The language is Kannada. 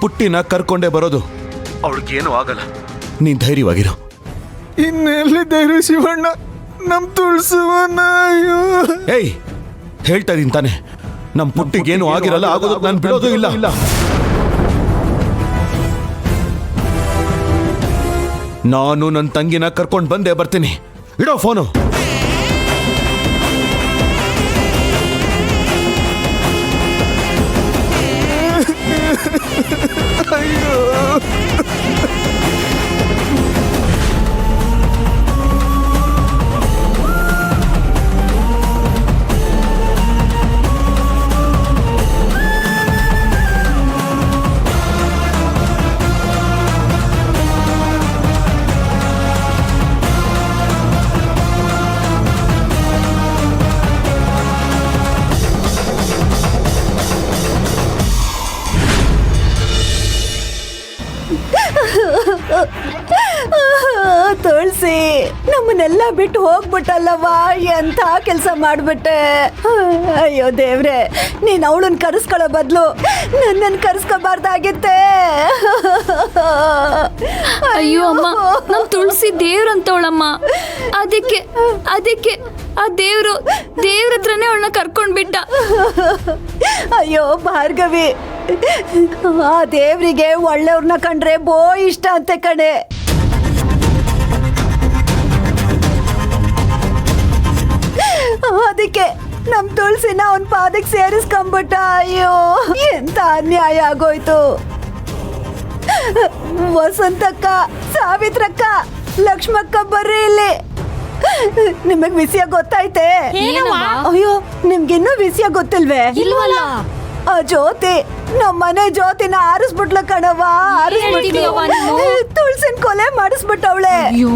ಪುಟ್ಟಿನ ಕರ್ಕೊಂಡೇ ಬರೋದು. ಅವಳಿಗೇನು ಆಗಲ್ಲ, ನೀನ್ ಧೈರ್ಯವಾಗಿರು. ಇನ್ನೆಲ್ಲಿ ಧೈರ್ಯ ಶಿವಣ್ಣ, ನಮ್ ತುಳಸುವನ್ನ. ಅಯ್ಯೋ ಏಯ್, ಹೇಳ್ತಾ ಇದೀನಿ ತಾನೆ, ನಮ್ ಪುಟ್ಟಿಗೇನು ಆಗಿರಲ್ಲ, ಆಗೋದಕ್ಕೆ ನಾನು ಬಿಡೋದು ಇಲ್ಲ. ನಾನು ನನ್ನ ತಂಗಿನ ಕರ್ಕೊಂಡು ಬಂದೇ ಬರ್ತೀನಿ. ಇಡೋ ಫೋನು. ಅಯ್ಯೋ ತುಳಸಿ, ನಮ್ಮನ್ನೆಲ್ಲ ಬಿಟ್ಟು ಹೋಗ್ಬಿಟ್ಟಲ್ಲವಾ, ಎಂಥ ಕೆಲಸ ಮಾಡ್ಬಿಟ್ಟೆ. ಅಯ್ಯೋ ದೇವ್ರೆ, ನೀನ್ ಅವಳನ್ನ ಕರೆಸ್ಕೊಳ್ಳೋ ಬದಲು ನನ್ನನ್ನು ಕರೆಸ್ಕೋಬಾರ್ದಾಗಿತ್ತೆ. ಅಯ್ಯೋ ಅಮ್ಮ, ನಮ್ ತುಳಸಿ ದೇವ್ರಂತವಳಮ್ಮ. ಅದಕ್ಕೆ ಆ ದೇವ್ರ ಹತ್ರನೇ ಅವಳನ್ನ ಕರ್ಕೊಂಡ್ ಬಿಟ್ಟ. ಅಯ್ಯೋ ಭಾರ್ಗವಿ, ಆ ದೇವ್ರಿಗೆ ಒಳ್ಳೆಯವ್ರನ್ನ ಕಂಡ್ರೆ ಬೋ ಇಷ್ಟ ಅಂತೆ ಕಣೆ. ಅದಕ್ಕೆ ನಮ್ ತುಳಸಿನ ಅವನ್ ಪಾದಕ್ಕೆ ಸೇರಿಸ್ಕೊಂಬಿಟ್ಟ. ಅಯ್ಯೋ ಎಂತ ಅನ್ಯಾಯ ಆಗೋಯ್ತು. ವಸಂತಕ್ಕ, ಸಾವಿತ್ರಕ್ಕ, ಲಕ್ಷ್ಮಕ್ಕ ಬರ್ರಿ ಇಲ್ಲಿ. ನಿಮಗ್ ವಿಷಯ ಗೊತ್ತಾಯ್ತೆ? ಅಯ್ಯೋ, ನಿಮ್ಗಿನ್ನೂ ವಿಷಯ ಗೊತ್ತಿಲ್ವೇ? ಇಲ್ವಲ್ಲ. ಆ ಜ್ಯೋತಿ ನಮ್ಮನೆ ಜ್ಯೋತಿನ ಆರಿಸ್ಬಿಟ್ಲ ಕಣವ. ಹೇಳ್ತಿದೀಯವ್ವ ನೀನು? ತುಳಸಿನ ಕೊಲೆ ಮಾಡಿಸ್ಬಿಟ್ಟವಳೆ. ಅಯ್ಯೋ